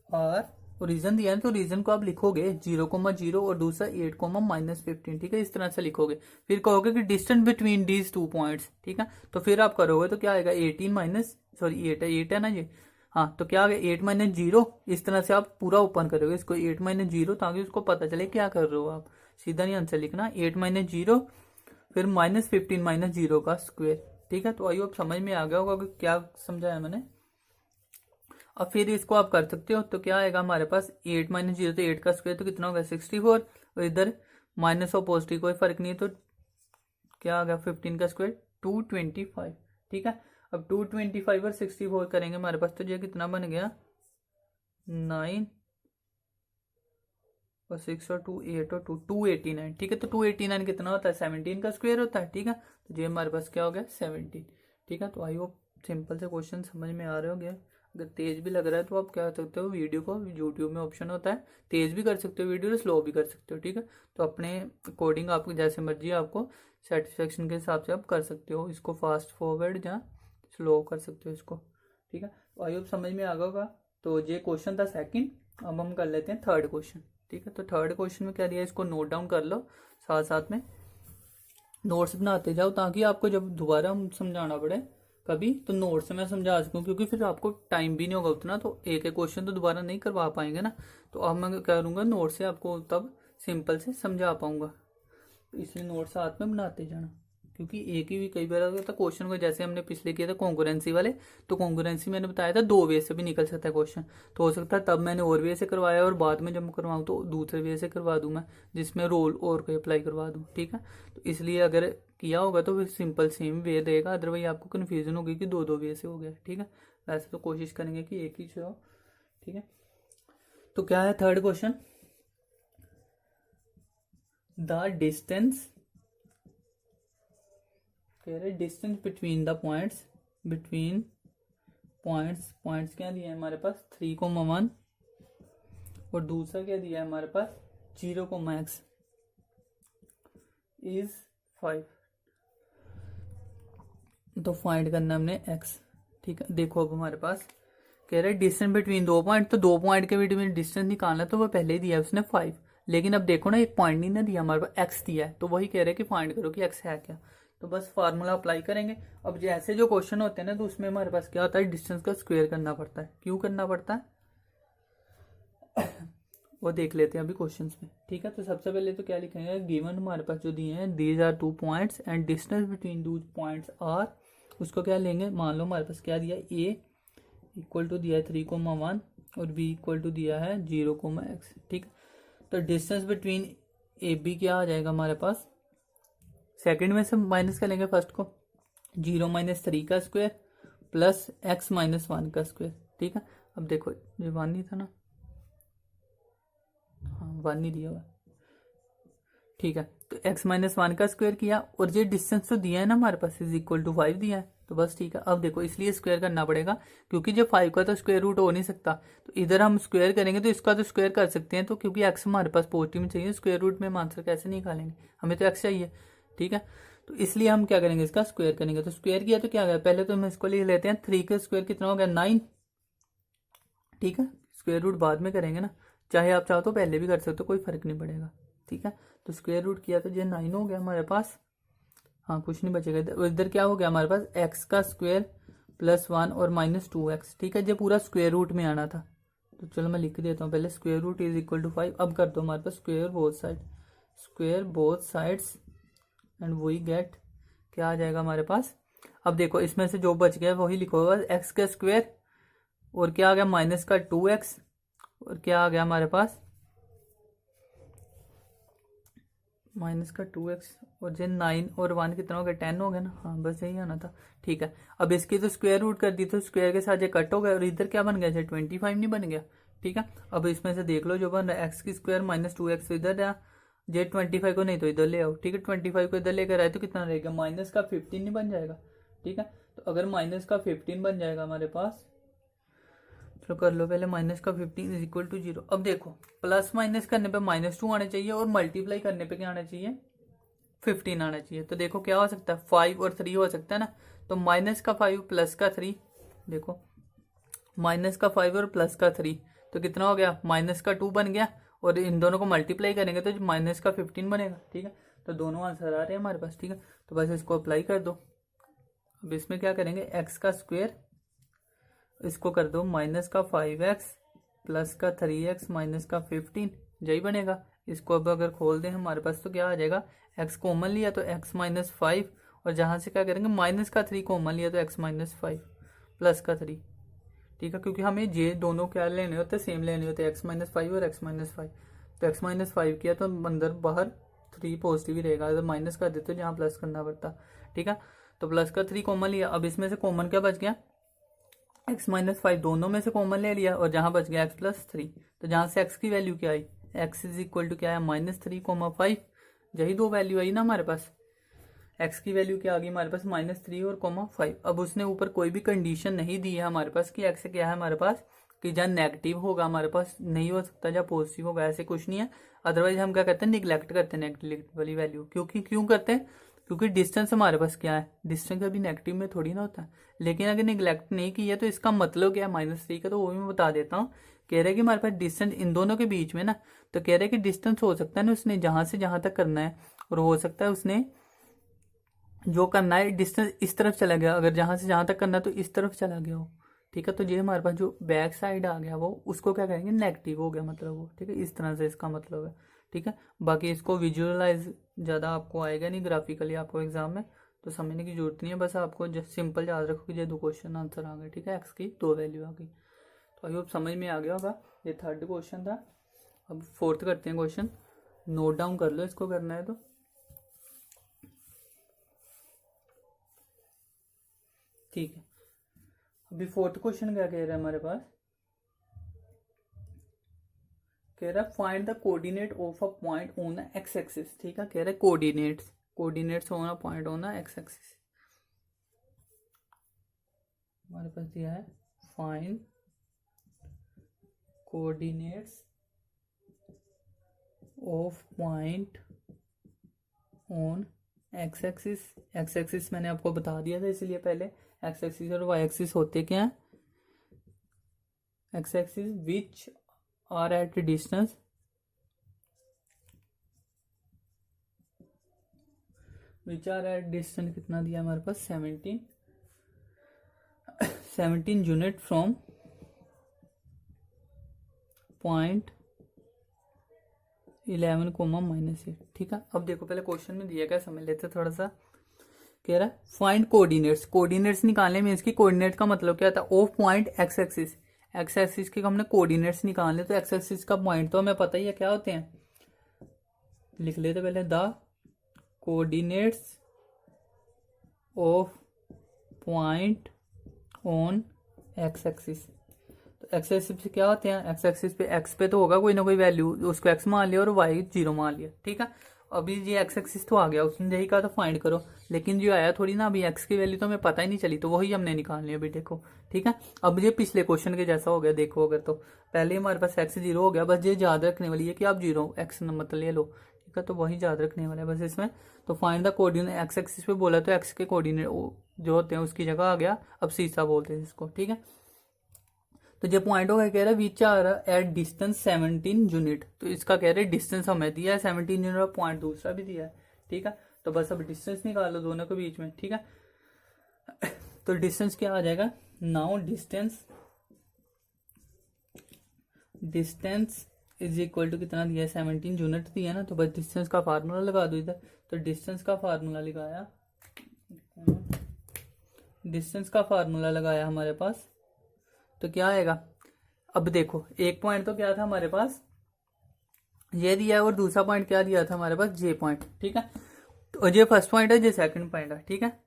और ओरिजिन दिया है तो ओरिजिन को आप लिखोगे 0,0 और दूसरा 8,-15, ठीक है, इस तरह से लिखोगे। फिर कहोगे कि डिस्टेंस बिटवीन दीज 2 पॉइंट्स, ठीक है, तो फिर आप करोगे तो क्या आएगा 8 है ना ये, हाँ, तो क्या आ गया 8 -0, इस तरह से आप पूरा ओपन करोगे इसको 8 -0, ताकि उसको पता चले क्या कर रहे हो आप, सीधा नहीं आंसर लिखना 8 -0 फिर -15 -0 का स्क्वायर, ठीक है। तो आइए आप समझ में आ गया होगा कि क्या समझाया मैंने। अब फिर इसको आप कर सकते हो, तो क्या आएगा हमारे पास 8 -0 तो 8 का स्क्वायर तो कितना होगा 64, और इधर माइनस और पॉजिटिव कोई फर्क नहीं है, तो क्या आ गया 15 का स्क्वायर 225, ठीक है। अब 225 और 64 करेंगे हमारे पास, तो ये कितना बन गया 9 और 6 और 2 8 और 2 289, ठीक है। तो 289 कितना होता है 17 का स्क्वायर होता है, ठीक है। तो ये हमारे पास क्या हो गया 17, ठीक है। तो आई होप सिंपल से क्वेश्चन समझ में आ रहे हो गया। अगर तेज भी लग रहा है तो आप क्या कर सकते हो, वीडियो को यूट्यूब में ऑप्शन होता है, तेज भी कर सकते हो वीडियो, स्लो भी कर सकते हो, ठीक है। तो अपने अकॉर्डिंग आपको जैसे मर्जी आपको सेटिस्फेक्शन के हिसाब से आप कर सकते हो, इसको फास्ट फॉरवर्ड या स्लो कर सकते हो इसको, ठीक है। तो आई होप समझ में आ गया होगा। तो ये क्वेश्चन था सेकंड। अब हम कर लेते हैं थर्ड क्वेश्चन, ठीक है। तो थर्ड क्वेश्चन में क्या दिया है इसको नोट डाउन कर लो, साथ साथ में नोट्स बनाते जाओ, ताकि आपको जब दोबारा समझाना पड़े कभी तो नोट से मैं समझा सकूँ, क्योंकि फिर आपको टाइम भी नहीं होगा उतना, तो एक एक क्वेश्चन तो दोबारा नहीं करवा पाएंगे ना। तो अब मैं क्या करूँगा नोट से आपको तब सिंपल से समझा पाऊंगा। तो इसलिए नोट साथ में बनाते जाना, क्योंकि एक ही भी कई बार होता है क्वेश्चन को, जैसे हमने पिछले किया था कॉन्करेंसी वाले, तो कॉन्करेंसी मैंने बताया था 2 वे से भी निकल सकता है क्वेश्चन। तो हो सकता है तब मैंने और वे से करवाया और बाद में जब मैं करवाऊँ तो दूसरे वे से करवा दूँ मैं, जिसमें रोल और कोई अप्लाई करवा दूँ। ठीक है, तो इसलिए अगर किया होगा तो फिर सिंपल सेम वे रहेगा, अदरवाइज आपको कन्फ्यूजन होगी कि 2 वे से हो गया। ठीक है, वैसे तो कोशिश करेंगे कि एक ही से हो। ठीक है, तो क्या है थर्ड क्वेश्चन, द डिस्टेंस, कह रहे distance between the points, between points, points क्या दिया है हमारे पास 3,1 और दूसरा क्या दिया है हमारे पास 0,x इज 5। तो फाइंड करना हमने x। ठीक है, देखो अब हमारे पास कह रहे डिस्टेंस बिटवीन 2 पॉइंट, तो 2 पॉइंट के बिटवीन डिस्टेंस निकालना, तो वो पहले ही दिया है उसने 5, लेकिन अब देखो ना एक पॉइंट नहीं ना दिया हमारे पास, x दिया है, तो वही कह रहे हैं कि फाइंड करो कि x है क्या। तो बस फार्मूला अप्लाई करेंगे। अब जैसे जो क्वेश्चन होते हैं ना, तो उसमें हमारे पास क्या होता है, डिस्टेंस का स्क्वायर करना पड़ता है। क्यों करना पड़ता है वो देख लेते हैं अभी क्वेश्चंस में। ठीक है, तो सबसे पहले तो क्या लिखेंगे, गिवन हमारे पास जो दिए हैं these are 2 points and distance between दो पॉइंट्स आर, उसको क्या लेंगे, मान लो हमारे पास क्या दिया है, ए इक्वल टू दिया है 3,1 और बी इक्वल टू दिया है 0,x। ठीक है, तो डिस्टेंस बिटवीन ए बी क्या आ जाएगा हमारे पास, सेकंड में से माइनस कर लेंगे फर्स्ट को, 0 - 3 का स्क्वायर प्लस x - 1 का स्क्वायर। ठीक है, अब देखो ये 1 नहीं था ना, हाँ 1 नहीं दिया हुआ। ठीक है, तो x - 1 का स्क्वायर किया और ये डिस्टेंस तो दिया है ना हमारे पास, इज इक्वल टू 5 दिया है, तो बस ठीक है। अब देखो इसलिए स्क्वायर करना पड़ेगा, क्योंकि जो 5 का तो स्क्वायर रूट हो नहीं सकता, तो इधर हम स्क्वायर करेंगे तो इसका तो स्क्वायर कर सकते हैं, तो क्योंकि x हमारे पास पॉजिटिव में चाहिए, स्क्वायर रूट में हम आंसर कैसे निकालेंगे, हमें तो x चाहिए। ठीक है, तो इसलिए हम क्या करेंगे, इसका स्क्वायर करेंगे। तो स्क्वायर किया तो क्या गया, पहले तो हम इसको लिख लेते हैं 3 का स्क्वायर कितना हो गया 9। ठीक है, स्क्वायर रूट बाद में करेंगे ना, चाहे आप चाहो तो पहले भी कर सकते हो, कोई फर्क नहीं पड़ेगा। ठीक है, तो स्क्वायर रूट किया तो ये 9 हो गया हमारे पास, हाँ कुछ नहीं बचेगा। इधर क्या हो गया हमारे पास, x का स्क्वायर प्लस 1 और -2x। ठीक है, ये पूरा स्क्वायर रूट में आना था, तो चलो मैं लिख देता हूँ पहले, square root is equal to 5। अब कर दो हमारे पास square both side, square both sides and वही गेट क्या आ जाएगा हमारे पास। अब देखो इसमें से जो बच गया वही लिखो, एक्स का स्क्वायर और क्या आ गया माइनस का 2x और क्या आ गया हमारे पास माइनस का 2x और जे 9 और 1 कितना हो गया 10 हो गया ना, हाँ बस यही आना था। ठीक है, अब इसकी तो स्क्वायर रूट कर दी, तो स्क्वायर के साथ ये कट हो गया और इधर क्या बन गया, जे 25 नहीं बन गया। ठीक है, अब इसमें से देख लो जो बन रहा है एक्स की स्क्वायर -2x, तो इधर या जे 25 को नहीं तो इधर ले आओ। ठीक है, 25 को इधर लेकर आए तो कितना रहेगा, माइनस का 15 नहीं बन जाएगा। ठीक है, तो अगर माइनस का 15 बन जाएगा हमारे पास, तो कर लो पहले, माइनस का 15 इज इक्वल टू 0। अब देखो प्लस माइनस करने पे -2 आने चाहिए और मल्टीप्लाई करने पे क्या आना चाहिए 15 आना चाहिए। तो देखो क्या हो सकता है 5 और 3 हो सकता है ना, तो माइनस का 5 प्लस का 3, देखो माइनस का 5 और प्लस का 3 तो कितना हो गया माइनस का 2 बन गया, और इन दोनों को मल्टीप्लाई करेंगे तो माइनस का 15 बनेगा। ठीक है, तो दोनों आंसर आ रहे हैं हमारे पास। ठीक है, तो बस इसको अप्लाई कर दो। अब इसमें क्या करेंगे, एक्स का स्क्वायर इसको कर दो माइनस का 5x प्लस का 3x माइनस का 15, यही बनेगा। इसको अब अगर खोल दें हमारे पास तो क्या आ जाएगा, x कॉमन लिया तो x - 5 और जहाँ से क्या करेंगे माइनस का 3 कॉमन लिया तो x - 5 प्लस का 3। ठीक है, क्योंकि हमें ये दोनों क्या लेने होते हैं, सेम लेने होते हैं, x - 5 और x - 5। तो x - 5 किया तो अंदर बाहर 3 पॉजिटिव ही रहेगा, अगर माइनस कर देते तो जहाँ प्लस करना पड़ता। ठीक है, तो प्लस का 3 कॉमन लिया, अब इसमें से कॉमन क्या बच गया x - 5, दोनों में से कॉमन ले लिया और जहां बच गया x + 3, तो जहां से x की वैल्यू क्या आई, x इज इक्वल टू क्या है -3,5, यही दो वैल्यू आई ना हमारे पास। x की वैल्यू क्या आ गई हमारे पास -3 और 5। अब उसने ऊपर कोई भी कंडीशन नहीं दी है हमारे पास कि x क्या है हमारे पास, कि जहाँ नेगेटिव होगा हमारे पास नहीं हो सकता, जहाँ पॉजिटिव होगा, ऐसे कुछ नहीं है। अदरवाइज हम क्या करते हैं, निगलेक्ट करते हैं नेगेटिव वाली वैल्यू। क्योंकि क्यों करते हैं, क्योंकि डिस्टेंस हमारे पास क्या है, डिस्टेंस अभी नेगेटिव में थोड़ी ना होता है। लेकिन अगर निगलेक्ट नहीं किया तो इसका मतलब क्या है -3 का, तो वो भी मैं बता देता हूँ। कह रहे हैं कि हमारे पास डिस्टेंस इन दोनों के बीच में ना, तो कह रहे हैं कि डिस्टेंस हो सकता है ना उसने जहां से जहां तक करना है, और हो सकता है उसने जो करना है डिस्टेंस इस तरफ चला गया, अगर जहां से जहां तक करना है तो इस तरफ चला गया हो। ठीक है, तो ये हमारे पास जो बैक साइड आ गया वो उसको क्या कहेंगे नेगेटिव हो गया, मतलब वो। ठीक है, इस तरह से इसका मतलब है। ठीक है। बाकी इसको विजुअलाइज ज़्यादा आपको आएगा नहीं ग्राफिकली आपको एग्जाम में, तो समझने की जरूरत नहीं है, बस आपको जस्ट सिंपल याद रखो कि ये 2 क्वेश्चन आंसर आ गए, ठीक है। एक्स की 2 वैल्यू आ गई, तो आई होप समझ में आ गया होगा। ये 3rd क्वेश्चन था। अब 4th करते हैं क्वेश्चन, नोट डाउन कर लो इसको करना है तो। ठीक है, अभी 4th क्वेश्चन क्या कह रहा है हमारे पास, कह रहा है find the coordinate of a point on X axis, ठीक है। कह रहा है coordinates on a point on X axis, हमारे पास दिया है find coordinates of point on X axis. X axis मैंने आपको बता दिया था, इसलिए पहले एक्स एक्सिस और वाई एक्सिस होते क्या हैं। X axis which are at distance कितना दिया हमारे पास 17 यूनिट फ्रॉम पॉइंट 11 कोमा -8, ठीक है। अब देखो पहले क्वेश्चन में दिया क्या समझ लेते थोड़ा सा। कह रहा है फाइंड कोऑर्डिनेट्स निकालने में, इसकी कोऑर्डिनेट का मतलब क्या था, ऑफ पॉइंट एक्स एक्सिस के हमने कोऑर्डिनेट्स निकालने, तो एक्स एक्सिस का पॉइंट तो हमें पता ही है क्या होते हैं, लिख लेते पहले the coordinates of point on X axis. तो एक्स एक्सिस पे क्या होते हैं, एक्स एक्सिस पे एक्स पे तो होगा कोई ना कोई वैल्यू, उसको एक्स मान लिया और वाई 0 मान लिया, ठीक है। अभी ये एक्स एक्सिस तो आ गया, उसने यही कहा था फाइंड करो, लेकिन जो आया थोड़ी ना, अभी एक्स की वैल्यू तो हमें पता ही नहीं चली, तो वही हमने निकालनी है अभी, देखो ठीक है। अब ये पिछले क्वेश्चन के जैसा हो गया, देखो अगर तो पहले हमारे पास एक्स 0 हो गया, बस ये याद रखने वाली है कि आप 0 एक्स मत ले लो, ठीक है, तो वही याद रखने वाला है बस इसमें। तो find the coordinate x axis पे बोला, तो एक्स के कोऑर्डिनेट जो होते हैं उसकी जगह आ गया, अब सीसा बोलते हैं इसको, ठीक है। तो जो पॉइंट होगा कह रहा है which are at distance 17 unit, तो इसका कह रहे हैं डिस्टेंस हमें दिया है 17 यूनिट और पॉइंट दूसरा भी दिया है, ठीक है। तो बस अब डिस्टेंस निकालो दोनों के बीच में, ठीक है। तो डिस्टेंस क्या आ जाएगा, now distance is equal to कितना दिया है 17 यूनिट दिया ना, तो बस डिस्टेंस का फार्मूला लगा दो इधर। तो डिस्टेंस का फार्मूला लगाया हमारे पास, तो क्या आएगा, अब देखो एक पॉइंट तो क्या था हमारे पास, ये दिया है, और दूसरा पॉइंट क्या दिया था हमारे पास, जे पॉइंट, ठीक है। तो ये फर्स्ट पॉइंट है, ये सेकंड पॉइंट है, ठीक है।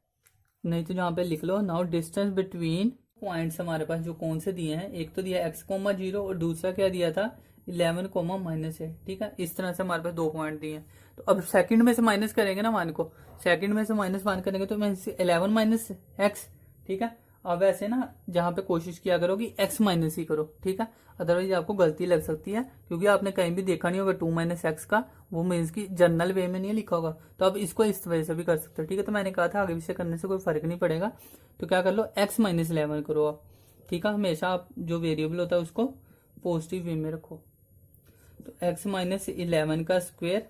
नहीं तो जहां पे लिख लो, नाउ डिस्टेंस बिटवीन पॉइंट्स हमारे पास जो कौन से दिए हैं, एक तो दिया x,0 और दूसरा क्या दिया था 11, -8, ठीक है। इस तरह से हमारे पास 2 पॉइंट दिए हैं। तो अब सेकंड में से माइनस करेंगे ना मान को, सेकंड में से -1 करेंगे तो 11 - x, ठीक है। अब ऐसे ना जहां पे कोशिश किया करो कि x माइनस ही करो, ठीक है, अदरवाइज आपको गलती लग सकती है, क्योंकि आपने कहीं भी देखा नहीं होगा 2 - x का, वो मीन्स की जनरल वे में नहीं लिखा होगा, तो अब इसको इस वजह से भी कर सकते हो, ठीक है। तो मैंने कहा था आगे पीछे करने से कोई फर्क नहीं पड़ेगा, तो क्या कर लो x - 11 करो आप, ठीक है। हमेशा आप जो वेरिएबल होता है उसको पॉजिटिव वे में रखो, तो x - 11 का स्क्वायर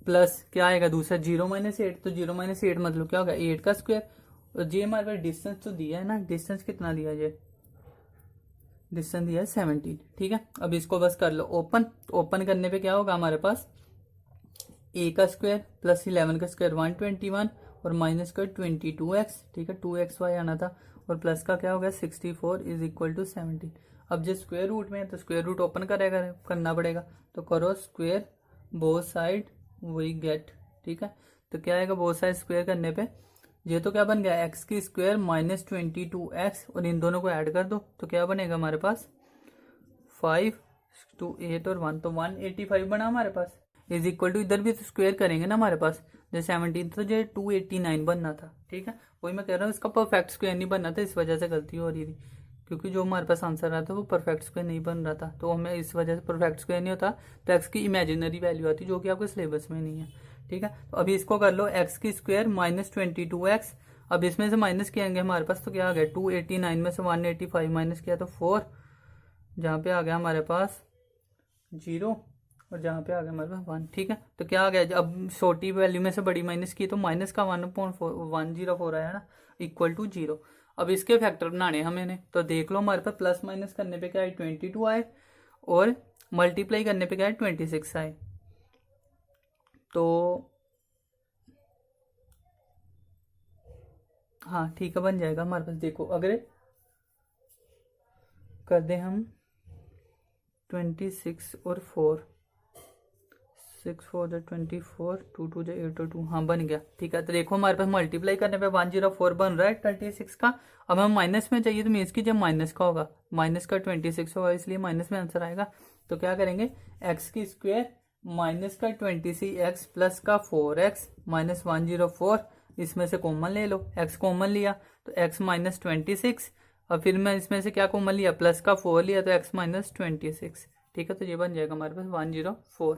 प्लस क्या आएगा दूसरा 0 - 8, तो 0 - 8 मतलब क्या होगा 8 का स्क्वायर, और जे हमारे पास डिस्टेंस तो दिया है ना, डिस्टेंस कितना दिया है, डिस्टेंस दिया है 17, ठीक है। अब इसको बस कर लो ओपन, तो ओपन करने पे क्या होगा हमारे पास a का स्क्वायर प्लस 11 का स्क्वायर 121 और माइनस का 22x, ठीक है, 2xy आना था, और प्लस का क्या हो गया 64 इज इक्वल टू 17। अब जो स्क्वायर रूट में है तो स्क्वायर रूट ओपन करना पड़ेगा, तो करो square both side we get, ठीक है। तो क्या आएगा बोथ साइड स्क्वायर करने पे, ये तो क्या बन गया x की स्क्वायर -22x, और इन दोनों को ऐड कर दो तो क्या बनेगा हमारे पास 5 2 8 और 1, तो 185 बना हमारे पास, इज इक्वल टू इधर भी तो स्क्वायर करेंगे ना हमारे पास, जो 17 तो जो 289 बनना था, ठीक है। वही मैं कह रहा हूँ इसका परफेक्ट स्क्वायर नहीं बनना था, इस वजह से गलती हो रही थी, क्योंकि जो हमारे पास आंसर रहा था वो परफेक्ट स्क्वायर नहीं बन रहा था, तो हमें इस वजह से परफेक्ट स्क्वायर नहीं होता, तो एक्स की इमेजिनरी वैल्यू आती जो कि आपके सिलेबस में नहीं है, ठीक है। तो अभी इसको कर लो एक्स की स्क्वायर -22x, अब इसमें से माइनस किएंगे हमारे पास, तो क्या आ गया 289 में से 185 माइनस किया तो 4, जहाँ पे आ गया हमारे पास 0, और जहाँ पे आ गया हमारे पास 1, ठीक है। तो क्या आ गया, अब छोटी वैल्यू में से बड़ी माइनस की तो माइनस का 1.104 आया ना, इक्वल टू 0। अब इसके फैक्टर बनाने हमें, तो देख लो हमारे पास प्लस माइनस करने पे क्या है 22 आए, और मल्टीप्लाई करने पे क्या है 26 आए, तो हाँ ठीक है, बन जाएगा हमारे पास। देखो अगर कर दें हम 26 और 4, 6 4 जो 24, 2 2 जो 8 और 2, हाँ बन गया। ठीक है, तो देखो हमारे पास मल्टीप्लाई करने पे 104 बन रहा है 26 का। अब हम माइनस में चाहिए तो मीन्स की जब माइनस का होगा, माइनस का 26 होगा, इसलिए माइनस में आंसर आएगा। तो क्या करेंगे, एक्स की स्क्वायर माइनस का 26x प्लस का 4x माइनस 104, इसमें से कॉमन ले लो, एक्स कॉमन लिया तो एक्स माइनस 26, और फिर मैं इसमें से क्या कॉमन लिया, प्लस का 4 लिया तो एक्स माइनस 26। ठीक है, तो ये बन जाएगा हमारे पास 104।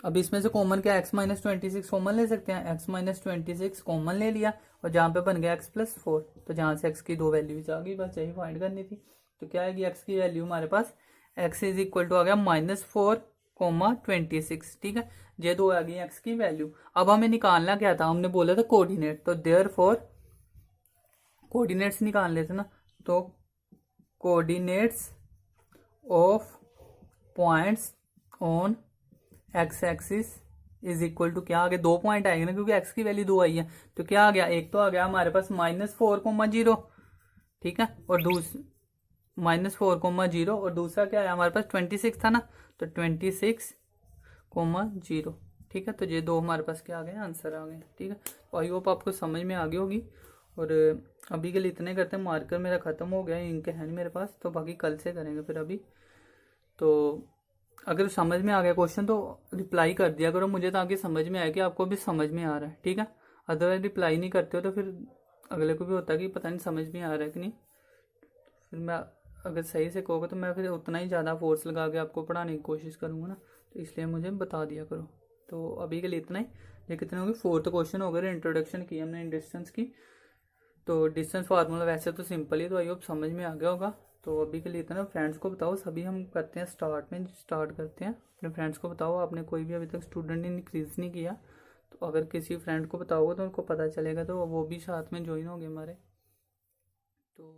अब इसमें से कॉमन क्या, एक्स माइनस 26 कॉमन ले सकते हैं, एक्स माइनस 26 कॉमन ले लिया, और जहाँ पे बन गया एक्स प्लस 4, तो जहाँ से एक्स की दो वैल्यूज आ गई, बस यही फाइंड करनी थी। तो क्या आएगी एक्स की वैल्यू हमारे पास, एक्स इज इक्वल टू आ गया -4,26। ठीक है, ये दो आ गई एक्स की वैल्यू। अब हमें निकालना क्या था, हमने बोला था कोऑर्डिनेट, तो देयरफॉर कोऑर्डिनेट्स निकाल लेते ना, तो coordinates of points on X axis is equal to क्या आ गया, 2 पॉइंट आएंगे ना, क्योंकि एक्स की वैल्यू 2 आई है। तो क्या आ गया, एक तो आ गया हमारे पास -4,0, ठीक है, और -4,0, और दूसरा क्या है हमारे पास 26 था ना, तो 26,0। ठीक है, तो ये दो हमारे पास क्या आ गए, आंसर आ गए। ठीक है, तो आई होप आपको समझ में आ गई होगी। और अभी के लिए इतने करते हैं, मार्कर मेरा ख़त्म हो गया है, इनके है नहीं मेरे पास, तो बाकी कल से करेंगे फिर। अभी तो अगर समझ में आ गया क्वेश्चन तो रिप्लाई कर दिया करो मुझे, ताकि समझ में आए कि आपको भी समझ में आ रहा है। ठीक है, अदरवाइज रिप्लाई नहीं करते हो तो फिर अगले को भी होता है कि पता नहीं समझ में आ रहा है कि नहीं। फिर मैं अगर सही से कहोगे तो मैं फिर उतना ही ज़्यादा फोर्स लगा के आपको पढ़ाने की कोशिश करूँगा ना, तो इसलिए मुझे बता दिया करो। तो अभी के लिए इतना ही। ये कितने होगी, 4th क्वेश्चन हो गया, इंट्रोडक्शन की हमने डिस्टेंस की। तो डिस्टेंस फार्मूला वैसे तो सिंपल ही, तो आई होप समझ में आ गया होगा। तो अभी के लिए इतना, फ्रेंड्स को बताओ, सभी हम करते हैं स्टार्ट करते हैं। अपने फ्रेंड्स को बताओ, आपने कोई भी अभी तक स्टूडेंट ने इंक्रीज नहीं किया, तो अगर किसी फ्रेंड को बताओगे तो उनको पता चलेगा, तो वो भी साथ में ज्वाइन होंगे हमारे। तो